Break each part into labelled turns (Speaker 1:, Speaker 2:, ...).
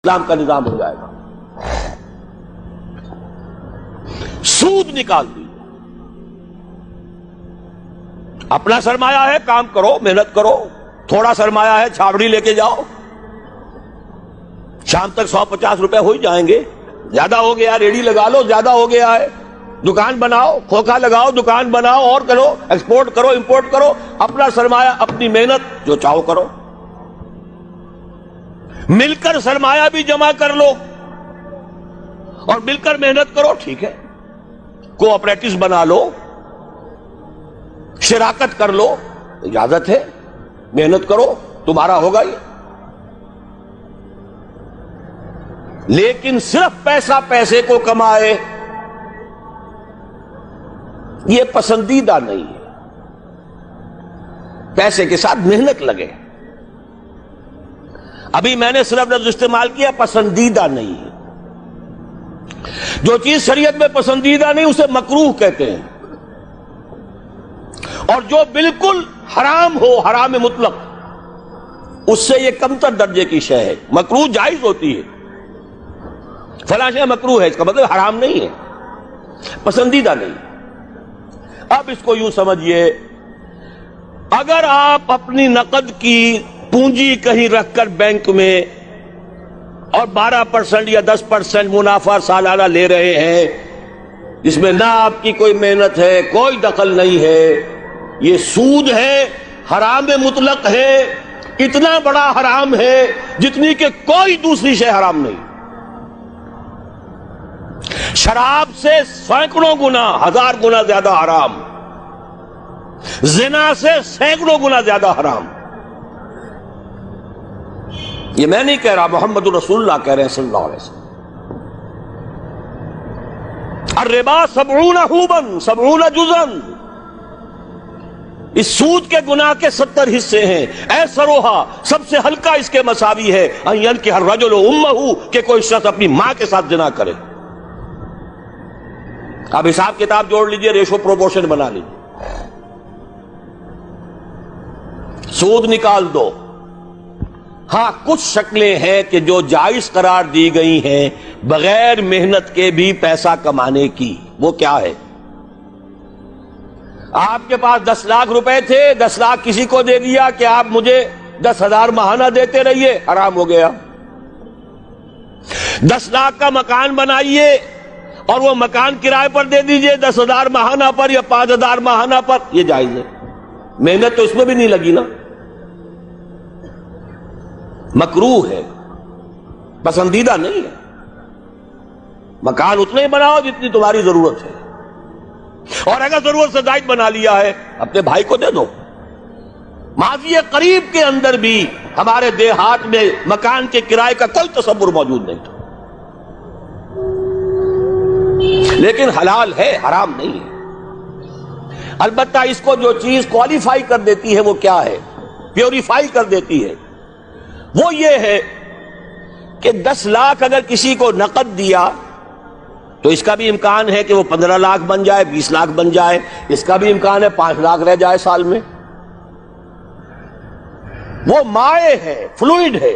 Speaker 1: اسلام کا نظام ہو جائے گا۔ سود نکال دی، اپنا سرمایہ ہے کام کرو، محنت کرو، تھوڑا سرمایہ ہے چھاوڑی لے کے جاؤ، شام تک 150 روپے ہو ہی جائیں گے، زیادہ ہو گیا ریڑھی لگا لو، زیادہ ہو گیا ہے دکان بناؤ، کھوکھا لگاؤ، دکان بناؤ اور کرو، ایکسپورٹ کرو، امپورٹ کرو، اپنا سرمایہ، اپنی محنت جو چاہو کرو، مل کر سرمایہ بھی جمع کر لو اور مل کر محنت کرو، ٹھیک ہے، کوآپریٹوز بنا لو، شراکت کر لو، اجازت ہے، محنت کرو، تمہارا ہوگا یہ۔ لیکن صرف پیسہ پیسے کو کمائے یہ پسندیدہ نہیں ہے، پیسے کے ساتھ محنت لگے۔ ابھی میں نے صرف لفظ استعمال کیا پسندیدہ نہیں ہے، جو چیز شریعت میں پسندیدہ نہیں اسے مکروہ کہتے ہیں، اور جو بالکل حرام ہو، حرام مطلق، اس سے یہ کمتر درجے کی شے ہے۔ مکروہ جائز ہوتی ہے، فلاں شے مکروہ ہے، اس کا مطلب حرام نہیں ہے، پسندیدہ نہیں۔ اب اس کو یوں سمجھیے، اگر آپ اپنی نقد کی پونجی کہیں رکھ کر بینک میں اور 12% یا 10% منافع سالانہ لے رہے ہیں، جس میں نہ آپ کی کوئی محنت ہے، کوئی دخل نہیں ہے، یہ سود ہے، حرام مطلق ہے، اتنا بڑا حرام ہے جتنی کہ کوئی دوسری شے حرام نہیں۔ شراب سے سینکڑوں گنا، 1000 گنا زیادہ حرام، زنا سے سینکڑوں گنا زیادہ حرام۔ یہ میں نہیں کہہ رہا، محمد رسول اللہ کہہ رہے ہیں صلی اللہ علیہ وسلم۔ الربا 70 حوبا 70 جزءا، اس سود کے گناہ کے 70 حصے ہیں۔ ایسروہا، سب سے ہلکا اس کے مساوی ہے، ان ينكح الرجل امہ، کہ کوئی شخص اپنی ماں کے ساتھ زنا کرے۔ اب حساب کتاب جوڑ لیجئے، ریشو پروپورشن بنا لیجئے، سود نکال دو۔ ہاں کچھ شکلیں ہیں کہ جو جائز قرار دی گئی ہیں بغیر محنت کے بھی پیسہ کمانے کی، وہ کیا ہے؟ آپ کے پاس 10 لاکھ روپے تھے، 10 لاکھ کسی کو دے دیا کہ آپ مجھے 10,000 ماہانہ دیتے رہیے، حرام ہو گیا۔ 10 لاکھ کا مکان بنائیے اور وہ مکان کرائے پر دے دیجئے 10,000 ماہانہ پر یا 5,000 ماہانہ پر، یہ جائز ہے، محنت تو اس میں بھی نہیں لگی نا، مکروہ ہے، پسندیدہ نہیں ہے۔ مکان اتنے ہی بناؤ جتنی تمہاری ضرورت ہے، اور اگر ضرورت سے زائد بنا لیا ہے اپنے بھائی کو دے دو۔ ماضی قریب کے اندر بھی ہمارے دیہات میں مکان کے کرائے کا کوئی تصور موجود نہیں تھا، لیکن حلال ہے، حرام نہیں ہے۔ البتہ اس کو جو چیز کوالیفائی کر دیتی ہے وہ کیا ہے، پیوریفائی کر دیتی ہے، وہ یہ ہے کہ 10 لاکھ اگر کسی کو نقد دیا تو اس کا بھی امکان ہے کہ وہ 15 لاکھ بن جائے، 20 لاکھ بن جائے، اس کا بھی امکان ہے 5 لاکھ رہ جائے سال میں۔ وہ مائع ہے، فلوئڈ ہے،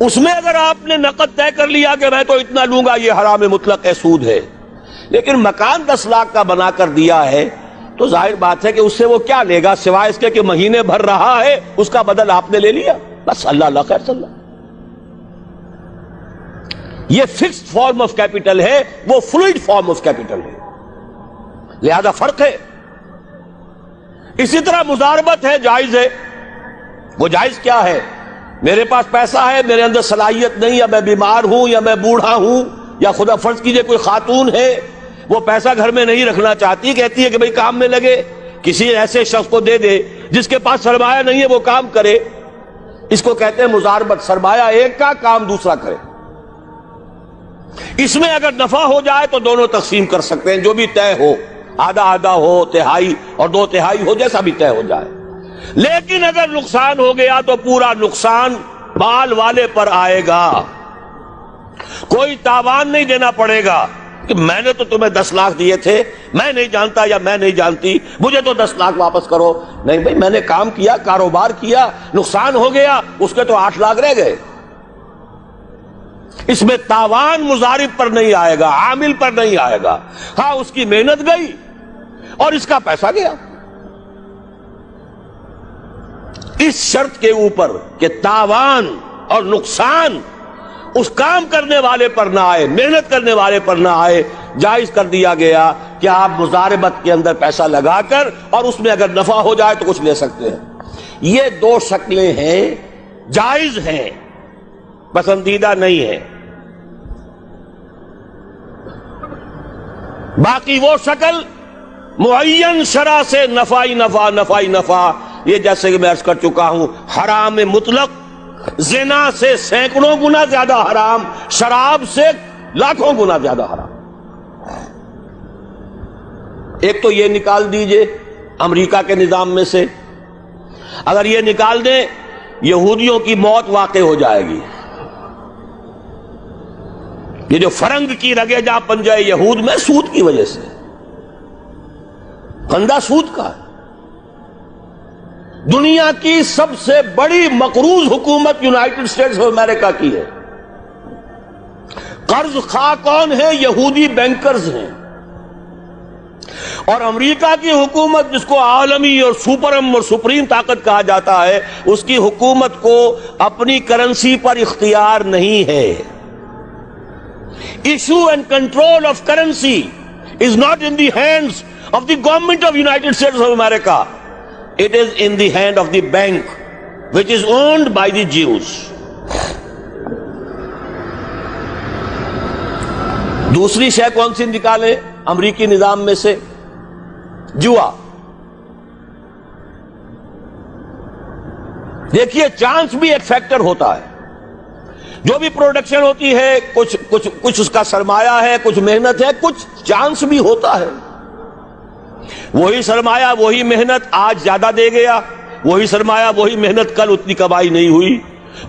Speaker 1: اس میں اگر آپ نے نقد طے کر لیا کہ میں تو اتنا لوں گا، یہ حرام مطلق ہے، سود ہے۔ لیکن مکان 10 لاکھ کا بنا کر دیا ہے تو ظاہر بات ہے کہ اس سے وہ کیا لے گا، سوائے اس کے کہ مہینے بھر رہا ہے، اس کا بدل آپ نے لے لیا، بس اللہ اللہ خیر صلی اللہ۔ یہ فکسڈ فارم آف کیپٹل ہے، وہ فلوئڈ فارم آف کیپٹل ہے، لہذا فرق ہے۔ اسی طرح مضاربت ہے، جائز ہے۔ وہ جائز کیا ہے؟ میرے پاس پیسہ ہے، میرے اندر صلاحیت نہیں، یا میں بیمار ہوں، یا میں بوڑھا ہوں، یا خدا فرض کیجئے کوئی خاتون ہے وہ پیسہ گھر میں نہیں رکھنا چاہتی، کہتی ہے کہ بھئی کام میں لگے، کسی ایسے شخص کو دے دے جس کے پاس سرمایہ نہیں ہے، وہ کام کرے، اس کو کہتے ہیں مضاربت، سرمایہ ایک کا، کام دوسرا کرے۔ اس میں اگر نفع ہو جائے تو دونوں تقسیم کر سکتے ہیں، جو بھی طے ہو، آدھا آدھا ہو، تہائی اور 2 تہائی ہو، جیسا بھی طے ہو جائے۔ لیکن اگر نقصان ہو گیا تو پورا نقصان مال والے پر آئے گا، کوئی تاوان نہیں دینا پڑے گا، کہ میں نے تو تمہیں 10 لاکھ دیے تھے، میں نہیں جانتا یا میں نہیں جانتی، مجھے تو 10 لاکھ واپس کرو. نہیں بھائی، میں نے کام کیا، کاروبار کیا، نقصان ہو گیا، اس کے تو 8 لاکھ رہ گئے. اس میں تاوان مضارب پر نہیں آئے گا، عامل پر نہیں آئے گا. ہاں اس کی محنت گئی اور اس کا پیسہ گیا. اس شرط کے اوپر کہ تاوان اور نقصان اس کام کرنے والے پر نہ آئے، محنت کرنے والے پر نہ آئے، جائز کر دیا گیا کہ آپ مضاربت کے اندر پیسہ لگا کر اور اس میں اگر نفع ہو جائے تو کچھ لے سکتے ہیں. یہ 2 شکلیں ہیں، جائز ہیں، پسندیدہ نہیں ہے. باقی وہ شکل معین شرع سے نفعی نفع نفعی نفع، یہ جیسے کہ میں عرض کر چکا ہوں، حرام مطلق، زنا سے سینکڑوں گنا زیادہ حرام، شراب سے لاکھوں گنا زیادہ حرام. ایک تو یہ نکال دیجئے امریکہ کے نظام میں سے، اگر یہ نکال دیں یہودیوں کی موت واقع ہو جائے گی. یہ جو فرنگ کی رگے جا پن جائے یہود میں، سود کی وجہ سے، بندہ سود کا ہے. دنیا کی سب سے بڑی مقروض حکومت یونائٹڈ اسٹیٹس آف امریکہ کی ہے. قرض خواہ کون ہے؟ یہودی بینکرز ہیں. اور امریکہ کی حکومت، جس کو عالمی اور سپرم اور سپریم طاقت کہا جاتا ہے، اس کی حکومت کو اپنی کرنسی پر اختیار نہیں ہے. Issue and control of currency is not in the hands of the government of United States of America. It is in the hand of the bank, which is owned by the Jews. دوسری شے کون سی نکالے امریکی نظام میں سے؟ جوا. دیکھیے چانس بھی ایک فیکٹر ہوتا ہے. جو بھی پروڈکشن ہوتی ہے، کچھ اس کا سرمایہ ہے، کچھ محنت ہے، کچھ چانس بھی ہوتا ہے. وہی سرمایہ وہی محنت آج زیادہ دے گیا، وہی سرمایہ وہی محنت کل اتنی کمائی نہیں ہوئی،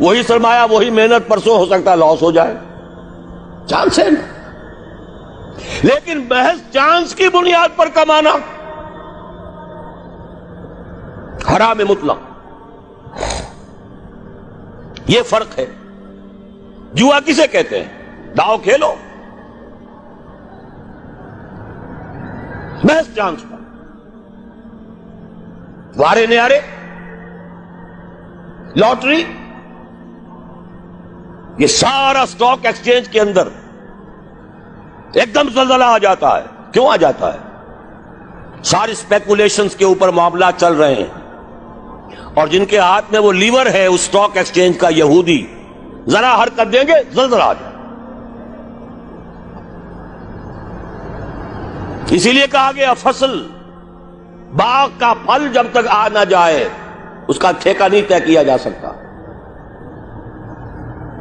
Speaker 1: وہی سرمایہ وہی محنت پرسوں ہو سکتا ہے لاس ہو جائے. چانس ہے نا. لیکن محض چانس کی بنیاد پر کمانا حرام مطلق. یہ فرق ہے. جوا کسے کہتے ہیں؟ داؤ کھیلو محض چانس پر، وارے نیارے، لاٹری. یہ سارا سٹاک ایکسچینج کے اندر ایک دم زلزلہ آ جاتا ہے. کیوں آ جاتا ہے؟ ساری اسپیکولیشنز کے اوپر معاملات چل رہے ہیں، اور جن کے ہاتھ میں وہ لیور ہے اس سٹاک ایکسچینج کا، یہودی، ذرا حرکت دیں گے زلزلہ آ جائے. اسی لیے کہا گیا فصل، باغ کا پھل جب تک آ نہ جائے اس کا ٹھیکہ نہیں طے کیا جا سکتا.